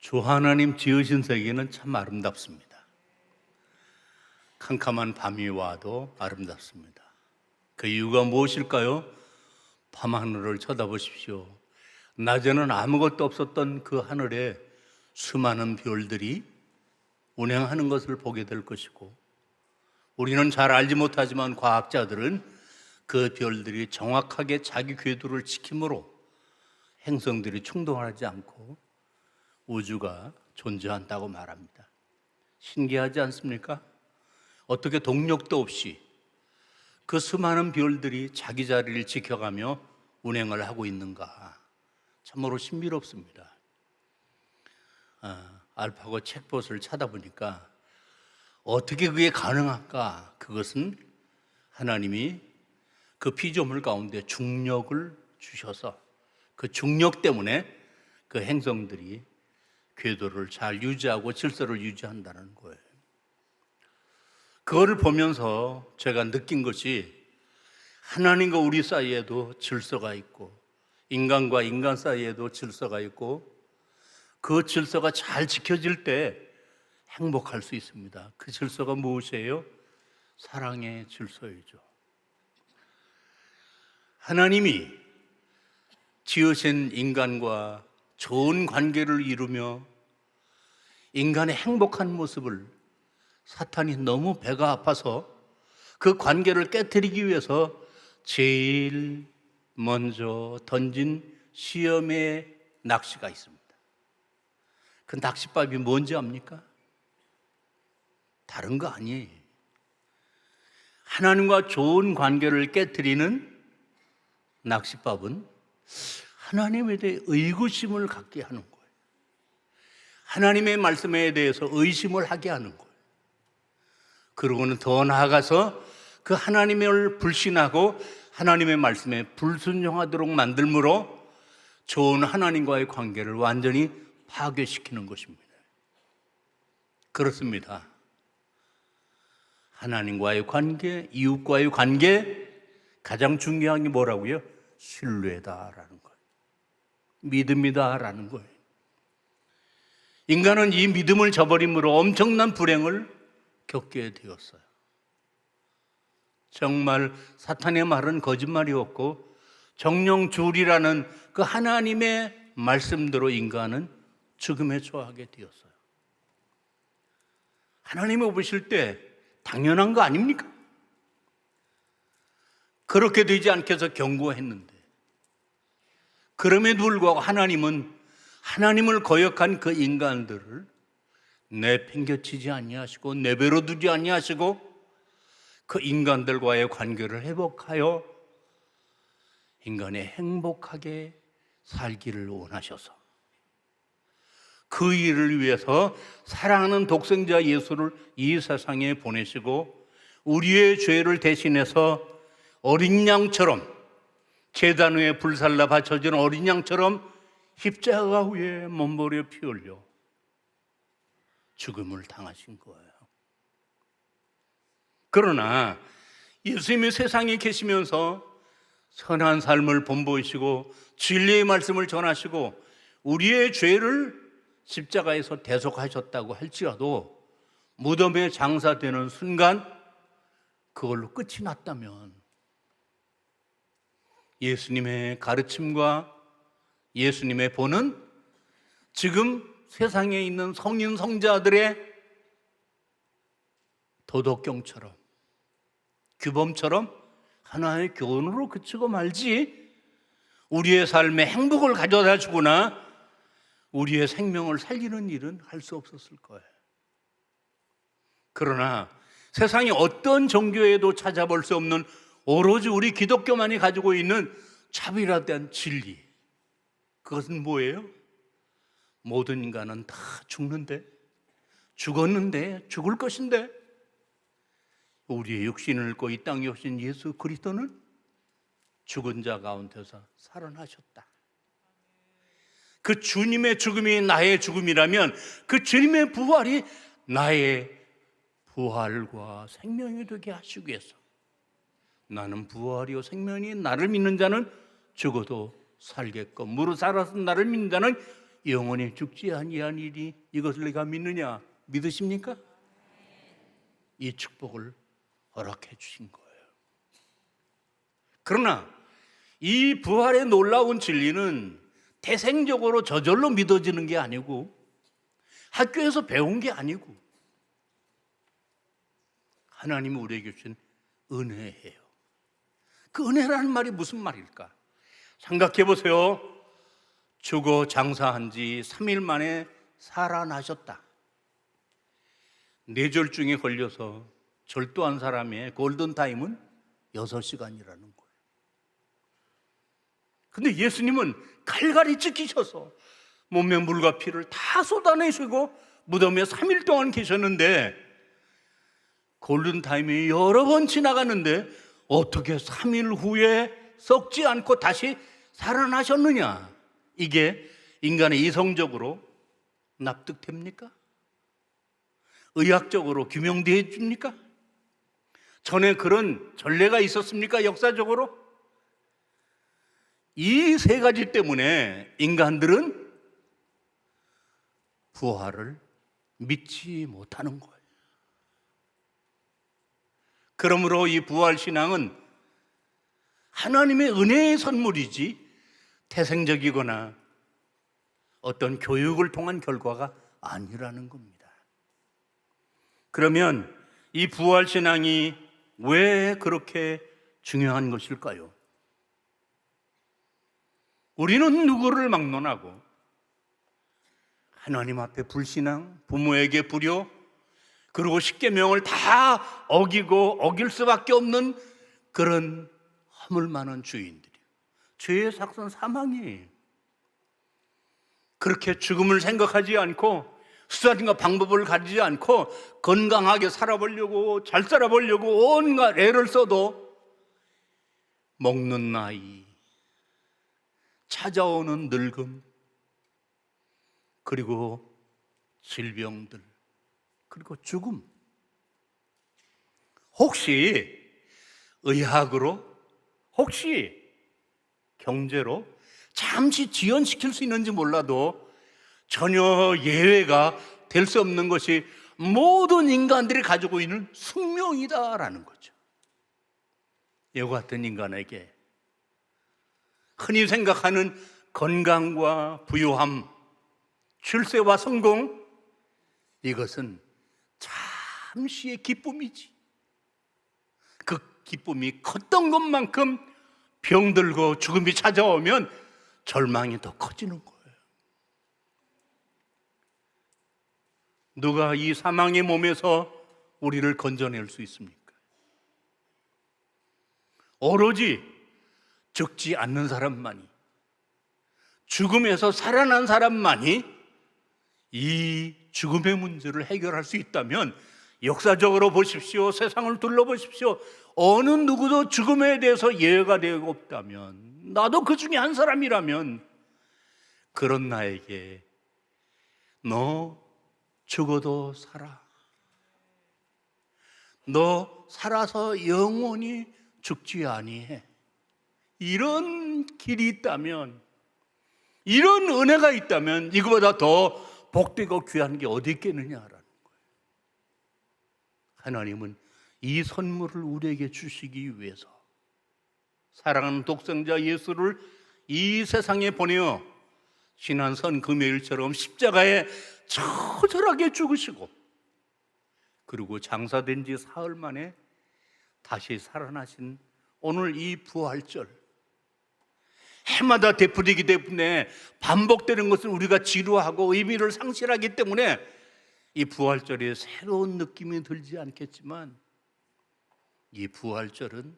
주 하나님 지으신 세계는 참 아름답습니다. 캄캄한 밤이 와도 아름답습니다. 그 이유가 무엇일까요? 밤하늘을 쳐다보십시오. 낮에는 아무것도 없었던 그 하늘에 수많은 별들이 운행하는 것을 보게 될 것이고, 우리는 잘 알지 못하지만 과학자들은 그 별들이 정확하게 자기 궤도를 지킴으로 행성들이 충돌하지 않고 우주가 존재한다고 말합니다. 신기하지 않습니까? 어떻게 동력도 없이 그 수많은 별들이 자기 자리를 지켜가며 운행을 하고 있는가? 참으로 신비롭습니다. 알파고 책봇을 찾아보니까 어떻게 그게 가능할까? 그것은 하나님이 그 피조물 가운데 중력을 주셔서 그 중력 때문에 그 행성들이 궤도를 잘 유지하고 질서를 유지한다는 거예요. 그거를 보면서 제가 느낀 것이 하나님과 우리 사이에도 질서가 있고 인간과 인간 사이에도 질서가 있고 그 질서가 잘 지켜질 때 행복할 수 있습니다. 그 질서가 무엇이에요? 사랑의 질서이죠. 하나님이 지으신 인간과 좋은 관계를 이루며 인간의 행복한 모습을 사탄이 너무 배가 아파서 그 관계를 깨트리기 위해서 제일 먼저 던진 시험의 낚시가 있습니다. 그 낚싯밥이 뭔지 압니까? 다른 거 아니에요. 하나님과 좋은 관계를 깨트리는 낚싯밥은 하나님에 대해 의구심을 갖게 하는 거예요. 하나님의 말씀에 대해서 의심을 하게 하는 거예요. 그러고는 더 나아가서 그 하나님을 불신하고 하나님의 말씀에 불순종하도록 만들므로 좋은 하나님과의 관계를 완전히 파괴시키는 것입니다. 그렇습니다. 하나님과의 관계, 이웃과의 관계, 가장 중요한 게 뭐라고요? 신뢰다라는 거예요. 믿음이다라는 거예요. 인간은 이 믿음을 저버림으로 엄청난 불행을 겪게 되었어요. 정말 사탄의 말은 거짓말이었고 정령줄이라는 그 하나님의 말씀대로 인간은 죽음에 처하게 되었어요. 하나님을 보실 때 당연한 거 아닙니까? 그렇게 되지 않게 해서 경고했는데 그럼에도 불구하고 하나님은 하나님을 거역한 그 인간들을 내팽개치지 아니하시고 내버려 두지 아니하시고 그 인간들과의 관계를 회복하여 인간이 행복하게 살기를 원하셔서 그 일을 위해서 사랑하는 독생자 예수를 이 세상에 보내시고 우리의 죄를 대신해서 어린 양처럼 제단 위에 불살라 바쳐진 어린 양처럼 십자가 위에 몸부려 피 흘려 죽음을 당하신 거예요. 그러나 예수님이 세상에 계시면서 선한 삶을 본보이시고 진리의 말씀을 전하시고 우리의 죄를 십자가에서 대속하셨다고 할지라도 무덤에 장사되는 순간 그걸로 끝이 났다면 예수님의 가르침과 예수님의 본은 지금 세상에 있는 성인 성자들의 도덕경처럼 규범처럼 하나의 교훈으로 그치고 말지 우리의 삶에 행복을 가져다 주거나 우리의 생명을 살리는 일은 할 수 없었을 거예요. 그러나 세상의 어떤 종교에도 찾아볼 수 없는 오로지 우리 기독교만이 가지고 있는 차별화된 진리, 그것은 뭐예요? 모든 인간은 다 죽는데, 죽었는데, 죽을 것인데 우리의 육신을 입고 이 땅에 오신 예수 그리스도는 죽은 자 가운데서 살아나셨다. 그 주님의 죽음이 나의 죽음이라면 그 주님의 부활이 나의 부활과 생명이 되게 하시기 위해서 나는 부활이요 생명이 나를 믿는 자는 죽어도 살겠고 무릇 살아서 나를 믿는 자는 영원히 죽지 아니하니니 이것을 내가 믿느냐? 믿으십니까? 이 축복을 허락해 주신 거예요. 그러나 이 부활의 놀라운 진리는 태생적으로 저절로 믿어지는 게 아니고 학교에서 배운 게 아니고 하나님이 우리에게 주신 은혜예요. 그 은혜라는 말이 무슨 말일까? 생각해 보세요. 죽어 장사한 지 3일 만에 살아나셨다. 뇌졸중에 걸려서 절도한 사람의 골든타임은 6시간이라는 거예요. 근데 예수님은 갈갈이 찢기셔서 몸에 물과 피를 다 쏟아내시고 무덤에 3일 동안 계셨는데 골든타임이 여러 번 지나갔는데 어떻게 3일 후에 썩지 않고 다시 살아나셨느냐? 이게 인간의 이성적으로 납득됩니까? 의학적으로 규명되어 줍니까? 전에 그런 전례가 있었습니까? 역사적으로? 이 세 가지 때문에 인간들은 부활을 믿지 못하는 거예요. 그러므로 이 부활신앙은 하나님의 은혜의 선물이지 태생적이거나 어떤 교육을 통한 결과가 아니라는 겁니다. 그러면 이 부활신앙이 왜 그렇게 중요한 것일까요? 우리는 누구를 막론하고 하나님 앞에 불신앙, 부모에게 불효, 그리고 십계명을 다 어기고 어길 수밖에 없는 그런 허물 많은 주인들이에요. 죄의 삭선 사망이에요. 그렇게 죽음을 생각하지 않고 수단과 방법을 가지지 않고 건강하게 살아보려고 잘 살아보려고 온갖 애를 써도 먹는 나이, 찾아오는 늙음, 그리고 질병들, 그리고 죽음. 혹시 의학으로, 혹시 경제로 잠시 지연시킬 수 있는지 몰라도 전혀 예외가 될 수 없는 것이 모든 인간들이 가지고 있는 숙명이다라는 거죠. 이와 같은 인간에게 흔히 생각하는 건강과 부유함, 출세와 성공, 이것은 잠시의 기쁨이지. 그 기쁨이 컸던 것만큼 병들고 죽음이 찾아오면 절망이 더 커지는 거예요. 누가 이 사망의 몸에서 우리를 건져낼 수 있습니까? 오로지 죽지 않는 사람만이, 죽음에서 살아난 사람만이 이 죽음의 문제를 해결할 수 있다면, 역사적으로 보십시오. 세상을 둘러보십시오. 어느 누구도 죽음에 대해서 예외가 되고 없다면, 나도 그 중에 한 사람이라면 그런 나에게 너 죽어도 살아, 너 살아서 영원히 죽지 아니해, 이런 길이 있다면, 이런 은혜가 있다면 이거보다 더 복되고 귀한 게 어디 있겠느냐라는 거예요. 하나님은 이 선물을 우리에게 주시기 위해서 사랑하는 독생자 예수를 이 세상에 보내어 지난 선 금요일처럼 십자가에 처절하게 죽으시고, 그리고 장사된 지 사흘 만에 다시 살아나신 오늘 이 부활절, 해마다 되풀이기 때문에 반복되는 것을 우리가 지루하고 의미를 상실하기 때문에 이 부활절에 새로운 느낌이 들지 않겠지만, 이 부활절은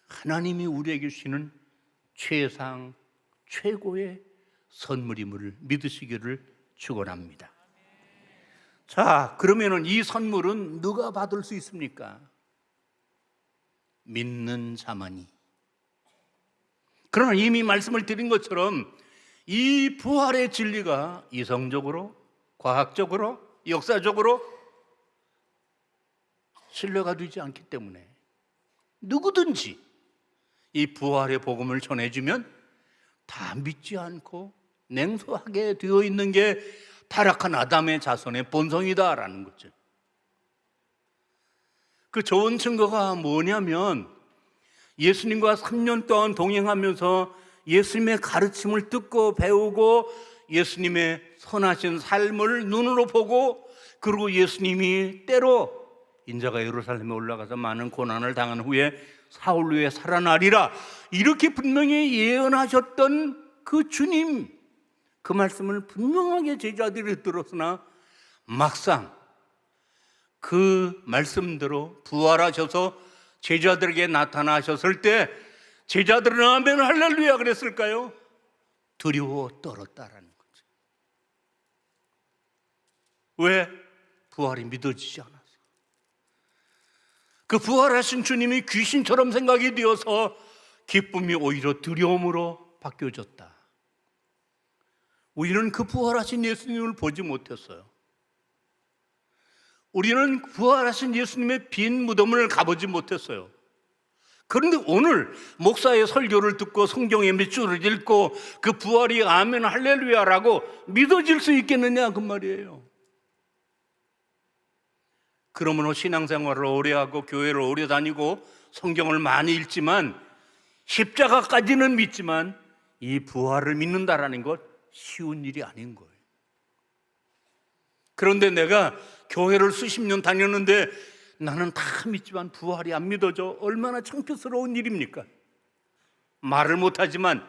하나님이 우리에게 주시는 최상 최고의 선물임을 믿으시기를 축원합니다. 자, 그러면은 이 선물은 누가 받을 수 있습니까? 믿는 자만이. 그러나 이미 말씀을 드린 것처럼 이 부활의 진리가 이성적으로, 과학적으로, 역사적으로 신뢰가 되지 않기 때문에 누구든지 이 부활의 복음을 전해주면 다 믿지 않고 냉소하게 되어 있는 게 타락한 아담의 자손의 본성이다라는 거죠. 그 좋은 증거가 뭐냐면 예수님과 3년 동안 동행하면서 예수님의 가르침을 듣고 배우고 예수님의 선하신 삶을 눈으로 보고, 그리고 예수님이 때로 인자가 예루살렘에 올라가서 많은 고난을 당한 후에 사흘 후에 살아나리라, 이렇게 분명히 예언하셨던 그 주님, 그 말씀을 분명하게 제자들이 들었으나 막상 그 말씀대로 부활하셔서 제자들에게 나타나셨을 때 제자들은 아멘 할렐루야 그랬을까요? 두려워 떨었다라는 거죠. 왜? 부활이 믿어지지 않아서. 그 부활하신 주님이 귀신처럼 생각이 되어서 기쁨이 오히려 두려움으로 바뀌어졌다. 우리는 그 부활하신 예수님을 보지 못했어요. 우리는 부활하신 예수님의 빈 무덤을 가보지 못했어요. 그런데 오늘 목사의 설교를 듣고 성경의 몇 줄을 읽고 그 부활이 아멘 할렐루야라고 믿어질 수 있겠느냐 그 말이에요. 그러므로 신앙생활을 오래 하고 교회를 오래 다니고 성경을 많이 읽지만 십자가까지는 믿지만 이 부활을 믿는다라는 것 쉬운 일이 아닌 거예요. 그런데 내가 교회를 수십 년 다녔는데 나는 다 믿지만 부활이 안 믿어져. 얼마나 창피스러운 일입니까? 말을 못하지만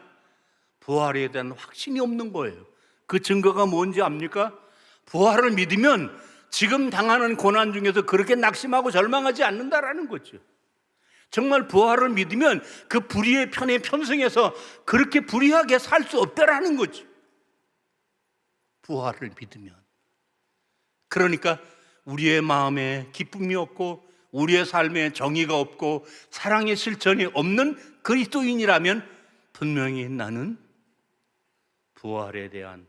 부활에 대한 확신이 없는 거예요. 그 증거가 뭔지 압니까? 부활을 믿으면 지금 당하는 고난 중에서 그렇게 낙심하고 절망하지 않는다라는 거죠. 정말 부활을 믿으면 그 불의의 편에 편승해서 그렇게 불의하게 살 수 없다라는 거죠. 부활을 믿으면. 그러니까 우리의 마음에 기쁨이 없고 우리의 삶에 정의가 없고 사랑의 실천이 없는 그리스도인이라면 분명히 나는 부활에 대한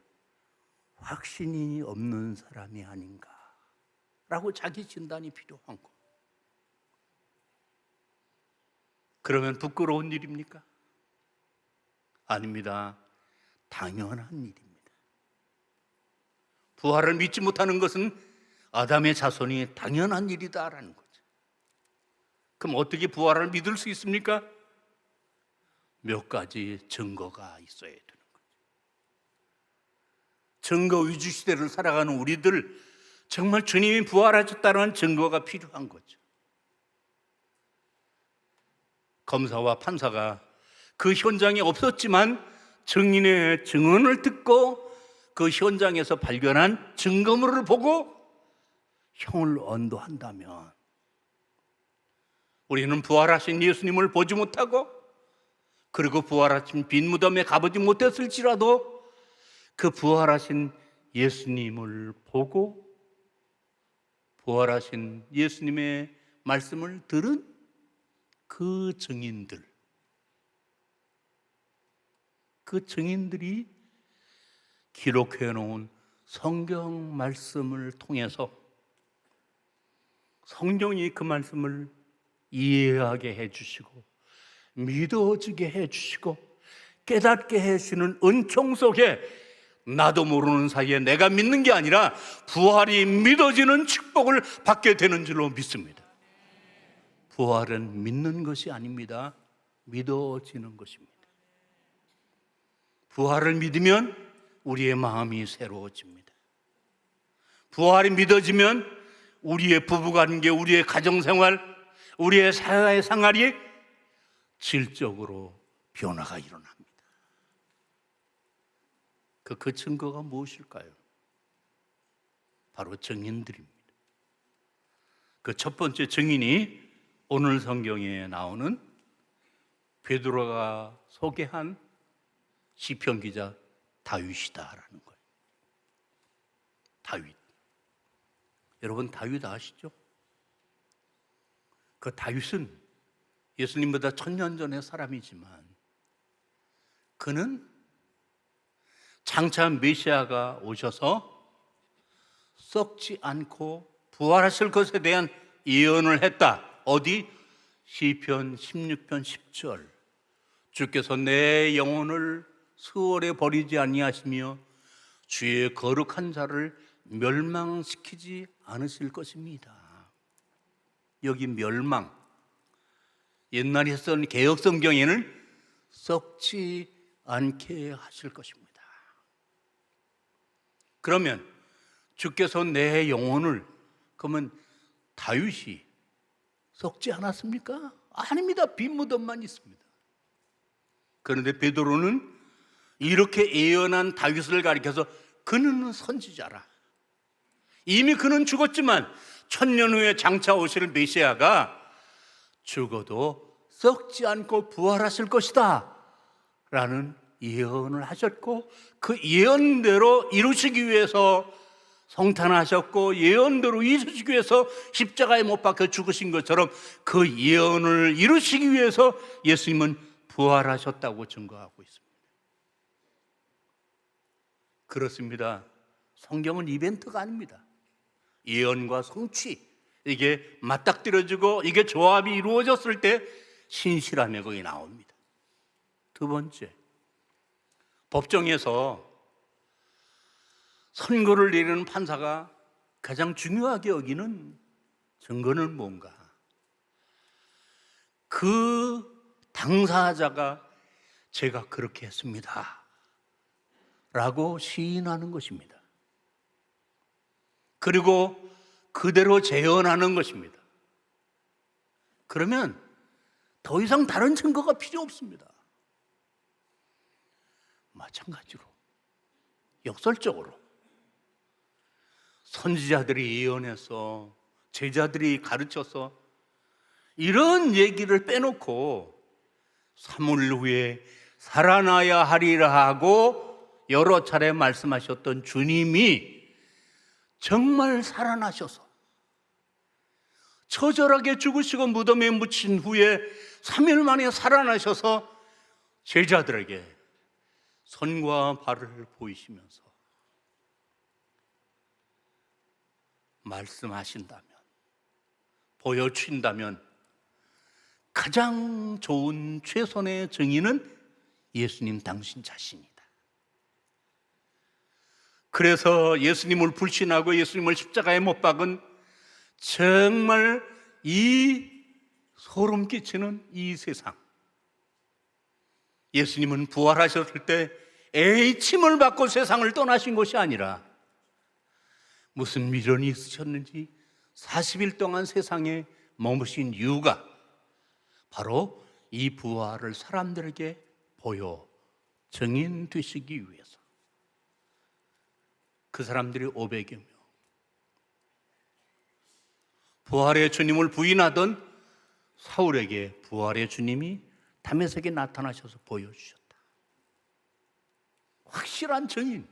확신이 없는 사람이 아닌가라고 자기 진단이 필요한 거. 그러면 부끄러운 일입니까? 아닙니다. 당연한 일입니다. 부활을 믿지 못하는 것은 아담의 자손이 당연한 일이다라는 거죠. 그럼 어떻게 부활을 믿을 수 있습니까? 몇 가지 증거가 있어야 되는 거죠. 증거 위주 시대를 살아가는 우리들, 정말 주님이 부활하셨다는 증거가 필요한 거죠. 검사와 판사가 그 현장에 없었지만 증인의 증언을 듣고 그 현장에서 발견한 증거물을 보고 형을 언도한다면 우리는 부활하신 예수님을 보지 못하고 그리고 부활하신 빈 무덤에 가보지 못했을지라도 그 부활하신 예수님을 보고 부활하신 예수님의 말씀을 들은 그 증인들이 기록해 놓은 성경 말씀을 통해서 성령이 그 말씀을 이해하게 해주시고 믿어지게 해주시고 깨닫게 해주시는 은총 속에 나도 모르는 사이에 내가 믿는 게 아니라 부활이 믿어지는 축복을 받게 되는 줄로 믿습니다. 부활은 믿는 것이 아닙니다. 믿어지는 것입니다. 부활을 믿으면 우리의 마음이 새로워집니다. 부활이 믿어지면 우리의 부부관계, 우리의 가정생활, 우리의 사회 생활이 질적으로 변화가 일어납니다. 그 증거가 무엇일까요? 바로 증인들입니다. 그 첫 번째 증인이 오늘 성경에 나오는 베드로가 소개한 시편 기자 다윗이다라는 거예요. 다윗. 여러분 다윗 아시죠? 그 다윗은 예수님보다 1000년 전의 사람이지만 그는 장차 메시아가 오셔서 썩지 않고 부활하실 것에 대한 예언을 했다. 어디? 시편 16편 10절. 주께서 내 영혼을 수월에 버리지 아니하시며 주의 거룩한 자를 멸망시키지 않으실 것입니다. 여기 멸망, 옛날에 쓴 개역성경에는 썩지 않게 하실 것입니다. 그러면 주께서 내 영혼을, 그러면 다윗이 썩지 않았습니까? 아닙니다. 빈무덤만 있습니다. 그런데 베드로는 이렇게 예언한 다윗을 가리켜서 그는 선지자라. 이미 그는 죽었지만 천년 후에 장차 오실 메시아가 죽어도 썩지 않고 부활하실 것이다 라는 예언을 하셨고, 그 예언대로 이루시기 위해서 성탄하셨고, 예언대로 이루시기 위해서 십자가에 못 박혀 죽으신 것처럼 그 예언을 이루시기 위해서 예수님은 부활하셨다고 증거하고 있습니다. 그렇습니다. 성경은 이벤트가 아닙니다. 예언과 성취, 이게 맞닥뜨려지고 이게 조합이 이루어졌을 때 신실함이 거기 나옵니다. 두 번째, 법정에서 선고를 내리는 판사가 가장 중요하게 여기는 증거는 뭔가? 그 당사자가 제가 그렇게 했습니다 라고 시인하는 것입니다. 그리고 그대로 재현하는 것입니다. 그러면 더 이상 다른 증거가 필요 없습니다. 마찬가지로 역설적으로 선지자들이 예언해서, 제자들이 가르쳐서 이런 얘기를 빼놓고 3일 후에 살아나야 하리라 하고 여러 차례 말씀하셨던 주님이 정말 살아나셔서 처절하게 죽으시고 무덤에 묻힌 후에 3일 만에 살아나셔서 제자들에게 손과 발을 보이시면서 말씀하신다면, 보여주신다면 가장 좋은 최선의 증인은 예수님 당신 자신이다. 그래서 예수님을 불신하고 예수님을 십자가에 못 박은 정말 이 소름 끼치는 이 세상, 예수님은 부활하셨을 때 H침을 받고 세상을 떠나신 것이 아니라 무슨 미련이 있으셨는지 40일 동안 세상에 머무신 이유가 바로 이 부활을 사람들에게 보여 증인 되시기 위해서. 그 사람들이 500여 명, 부활의 주님을 부인하던 사울에게 부활의 주님이 다메섹에 나타나셔서 보여주셨다. 확실한 증인,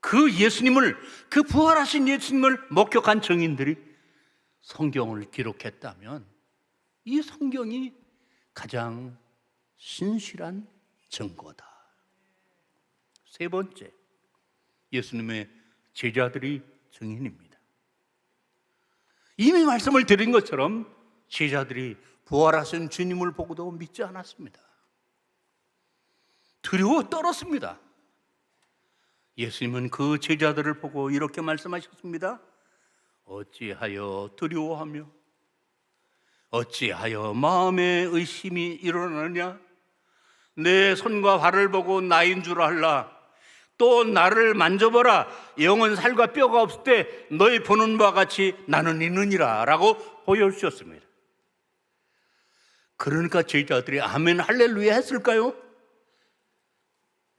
그 예수님을, 그 부활하신 예수님을 목격한 증인들이 성경을 기록했다면 이 성경이 가장 신실한 증거다. 세 번째, 예수님의 제자들이 증인입니다. 이미 말씀을 드린 것처럼 제자들이 부활하신 주님을 보고도 믿지 않았습니다. 두려워 떨었습니다. 예수님은 그 제자들을 보고 이렇게 말씀하셨습니다. 어찌하여 두려워하며 어찌하여 마음에 의심이 일어나느냐? 내 손과 발을 보고 나인 줄 알라. 또 나를 만져보라. 영은 살과 뼈가 없을 때 너희 보는 바와 같이 나는 있느니라 라고 보여주셨습니다. 그러니까 제자들이 아멘 할렐루야 했을까요?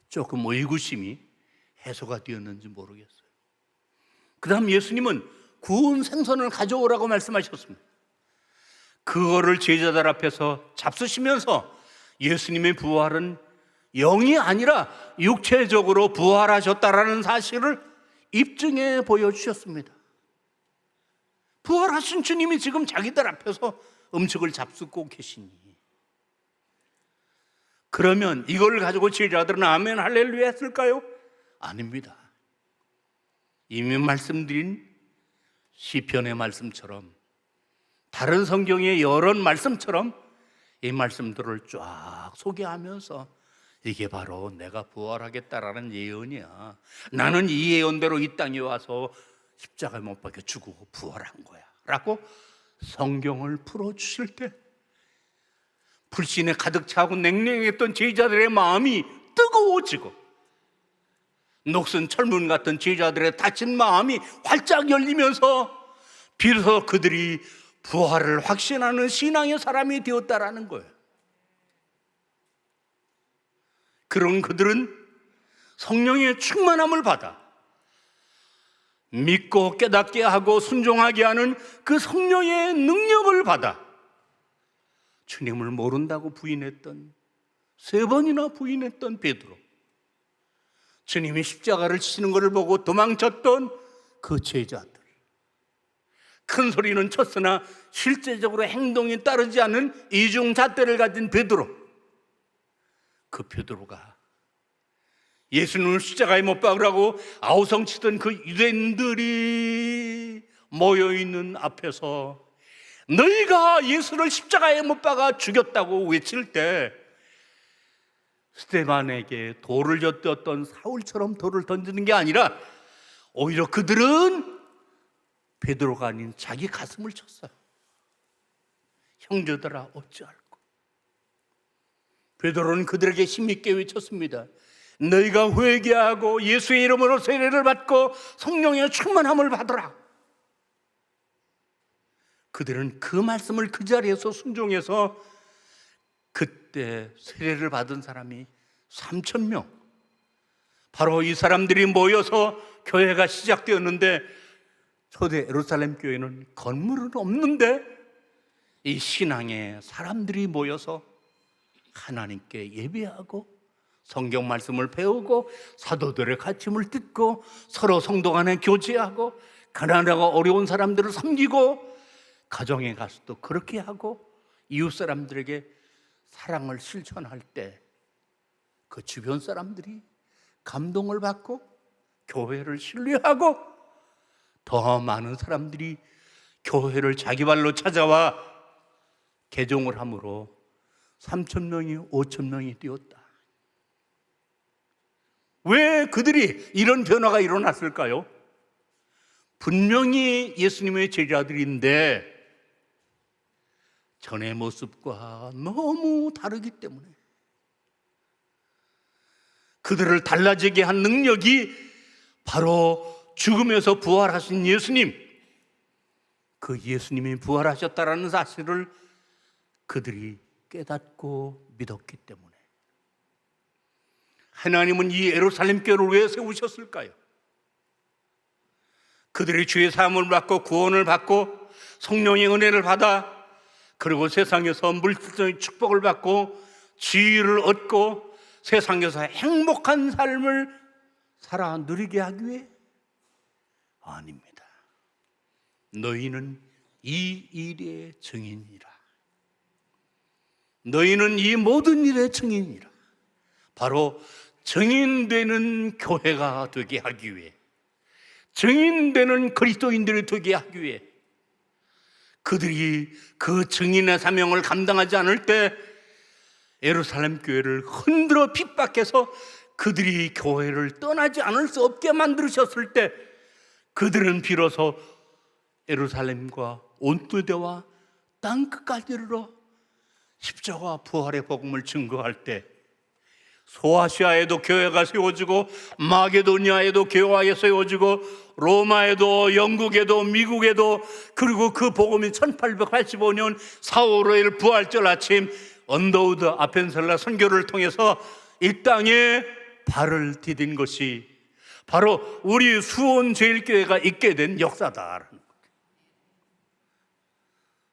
조금 의구심이 해소가 되었는지 모르겠어요. 그 다음 예수님은 구운 생선을 가져오라고 말씀하셨습니다. 그거를 제자들 앞에서 잡수시면서 예수님의 부활은 영이 아니라 육체적으로 부활하셨다라는 사실을 입증해 보여주셨습니다. 부활하신 주님이 지금 자기들 앞에서 음식을 잡수고 계시니, 그러면 이걸 가지고 제자들은 아멘 할렐루야 했을까요? 아닙니다. 이미 말씀드린 시편의 말씀처럼, 다른 성경의 여러 말씀처럼 이 말씀들을 쫙 소개하면서 이게 바로 내가 부활하겠다라는 예언이야. 나는 이 예언대로 이 땅에 와서 십자가에 못 박혀 죽고 부활한 거야 라고 성경을 풀어주실 때 불신에 가득 차고 냉랭했던 제자들의 마음이 뜨거워지고 녹슨 철문 같은 제자들의 닫힌 마음이 활짝 열리면서 비로소 그들이 부활을 확신하는 신앙의 사람이 되었다라는 거예요. 그런 그들은 성령의 충만함을 받아 믿고 깨닫게 하고 순종하게 하는 그 성령의 능력을 받아 주님을 모른다고 부인했던, 3번이나 부인했던 베드로, 주님이 십자가를 치는 것을 보고 도망쳤던 그 제자들, 큰 소리는 쳤으나 실제적으로 행동이 따르지 않은 이중잣대를 가진 베드로, 그 베드로가 예수님을 십자가에 못 박으라고 아우성치던 그 유대인들이 모여있는 앞에서 너희가 예수를 십자가에 못 박아 죽였다고 외칠 때 스데반에게 돌을 줬던 사울처럼 돌을 던지는 게 아니라 오히려 그들은 베드로가 아닌 자기 가슴을 쳤어요. 형제들아 어찌할꼬. 베드로는 그들에게 힘있게 외쳤습니다. 너희가 회개하고 예수의 이름으로 세례를 받고 성령의 충만함을 받으라. 그들은 그 말씀을 그 자리에서 순종해서 그때 세례를 받은 사람이 3,000명, 바로 이 사람들이 모여서 교회가 시작되었는데 초대 예루살렘 교회는 건물은 없는데 이 신앙의 사람들이 모여서 하나님께 예배하고 성경 말씀을 배우고 사도들의 가르침을 듣고 서로 성도 간에 교제하고 가난하고 어려운 사람들을 섬기고 가정에 가서도 그렇게 하고 이웃 사람들에게 사랑을 실천할 때 그 주변 사람들이 감동을 받고 교회를 신뢰하고 더 많은 사람들이 교회를 자기 발로 찾아와 개종을 함으로 3,000명이 5,000명이 되었다. 왜 그들이 이런 변화가 일어났을까요? 분명히 예수님의 제자들인데 전의 모습과 너무 다르기 때문에 그들을 달라지게 한 능력이 바로 죽음에서 부활하신 예수님, 그 예수님이 부활하셨다라는 사실을 그들이 깨닫고 믿었기 때문에 하나님은 이 예루살렘 교회를 왜 세우셨을까요? 그들이 주의 사함을 받고 구원을 받고 성령의 은혜를 받아 그리고 세상에서 물질적인 축복을 받고 지위를 얻고 세상에서 행복한 삶을 살아 누리게 하기 위해? 아닙니다. 너희는 이 일의 증인이라. 너희는 이 모든 일의 증인이라. 바로 증인되는 교회가 되게 하기 위해, 증인되는 그리스도인들이 되게 하기 위해 그들이 그 증인의 사명을 감당하지 않을 때 예루살렘 교회를 흔들어 핍박해서 그들이 교회를 떠나지 않을 수 없게 만드셨을 때 그들은 비로소 예루살렘과 온두대와 땅끝까지 이르러 십자가 부활의 복음을 증거할 때 소아시아에도 교회가 세워지고 마게도니아에도 교회가 세워지고 로마에도 영국에도 미국에도 그리고 그 복음이 1885년 4월 5일 부활절 아침 언더우드 아펜셀라 선교를 통해서 이 땅에 발을 디딘 것이 바로 우리 수원제일교회가 있게 된 역사다.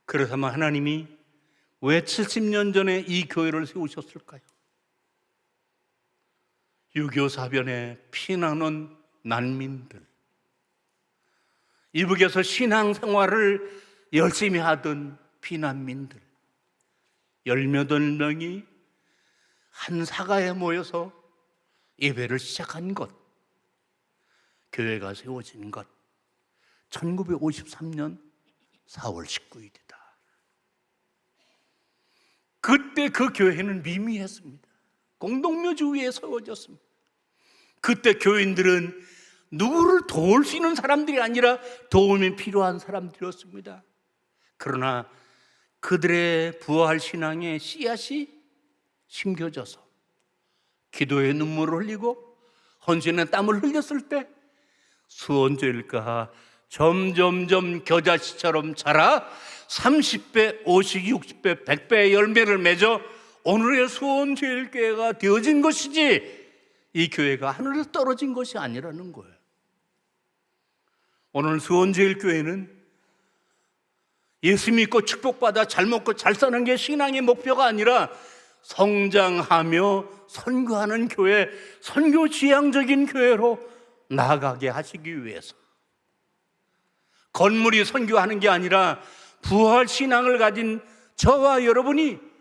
그렇다면 하나님이 왜 70년 전에 이 교회를 세우셨을까요? 6.25 사변에 피난온 난민들, 이북에서 신앙생활을 열심히 하던 피난민들 18명이 한 사가에 모여서 예배를 시작한 것, 교회가 세워진 것, 1953년 4월 19일이다. 그때 그 교회는 미미했습니다. 공동묘지 위에 세워졌습니다. 그때 교인들은 누구를 도울 수 있는 사람들이 아니라 도움이 필요한 사람들이었습니다. 그러나 그들의 부활 신앙의 씨앗이 심겨져서 기도의 눈물을 흘리고 헌신의 땀을 흘렸을 때 수원교회가 점점점 겨자씨처럼 자라 30배, 50, 60배, 100배의 열매를 맺어 오늘의 수원제일교회가 되어진 것이지 이 교회가 하늘에서 떨어진 것이 아니라는 거예요. 오늘 수원제일교회는 예수 믿고 축복받아 잘 먹고 잘 사는 게 신앙의 목표가 아니라 성장하며 선교하는 교회, 선교 지향적인 교회로 나아가게 하시기 위해서 건물이 선교하는 게 아니라 부활 신앙을 가진 저와 여러분이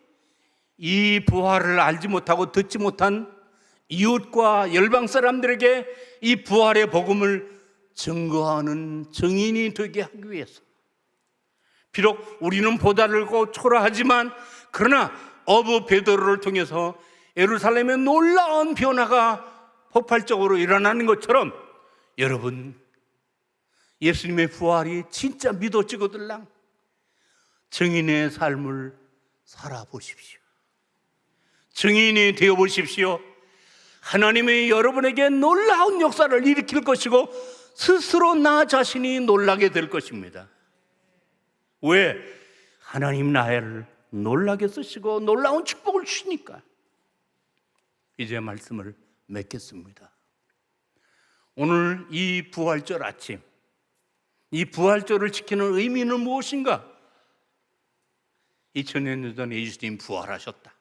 이 부활을 알지 못하고 듣지 못한 이웃과 열방 사람들에게 이 부활의 복음을 증거하는 증인이 되게 하기 위해서, 비록 우리는 보다르고 초라하지만 그러나 어부 베드로를 통해서 예루살렘의 놀라운 변화가 폭발적으로 일어나는 것처럼 여러분, 예수님의 부활이 진짜 믿어지거들랑 증인의 삶을 살아보십시오. 증인이 되어보십시오. 하나님이 여러분에게 놀라운 역사를 일으킬 것이고 스스로 나 자신이 놀라게 될 것입니다. 왜? 하나님 나를 놀라게 쓰시고 놀라운 축복을 주시니까. 이제 말씀을 맺겠습니다. 오늘 이 부활절 아침, 이 부활절을 지키는 의미는 무엇인가? 2000년 전에 예수님 부활하셨다.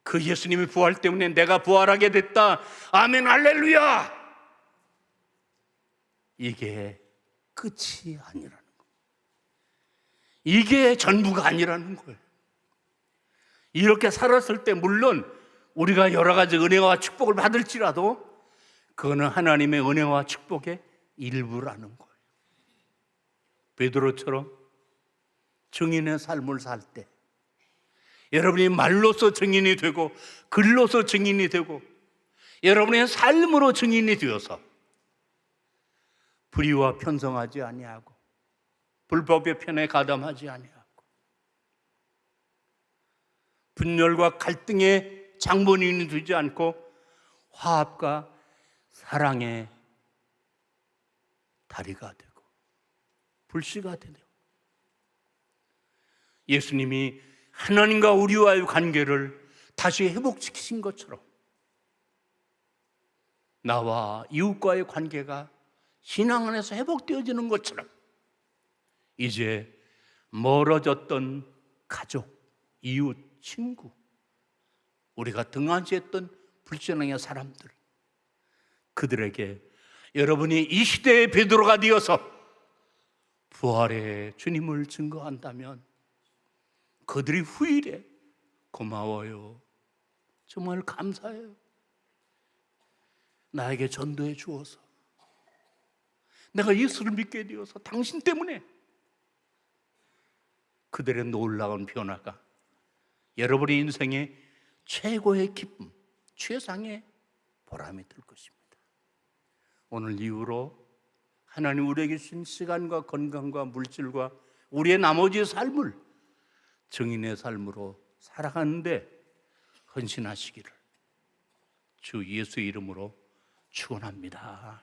그 예수님의 부활 때문에 내가 부활하게 됐다. 아멘, 할렐루야. 이게 끝이 아니라는 거예요. 이게 전부가 아니라는 거예요. 이렇게 살았을 때 물론 우리가 여러 가지 은혜와 축복을 받을지라도 그거는 하나님의 은혜와 축복의 일부라는 거예요. 베드로처럼 증인의 삶을 살 때 여러분이 말로서 증인이 되고 글로서 증인이 되고 여러분의 삶으로 증인이 되어서 불의와 편성하지 아니하고 불법의 편에 가담하지 아니하고 분열과 갈등의 장본인이 되지 않고 화합과 사랑의 다리가 되고 불씨가 되고 예수님이 하나님과 우리와의 관계를 다시 회복시키신 것처럼 나와 이웃과의 관계가 신앙 안에서 회복되어지는 것처럼 이제 멀어졌던 가족, 이웃, 친구, 우리가 등한시했던 불신앙의 사람들, 그들에게 여러분이 이 시대의 베드로가 되어서 부활의 주님을 증거한다면 그들이 후일에 고마워요, 정말 감사해요, 나에게 전도해 주어서 내가 예수를 믿게 되어서 당신 때문에, 그들의 놀라운 변화가 여러분의 인생의 최고의 기쁨, 최상의 보람이 될 것입니다. 오늘 이후로 하나님 우리에게 주신 시간과 건강과 물질과 우리의 나머지 삶을 증인의 삶으로 살아가는데 헌신하시기를 주 예수의 이름으로 축원합니다.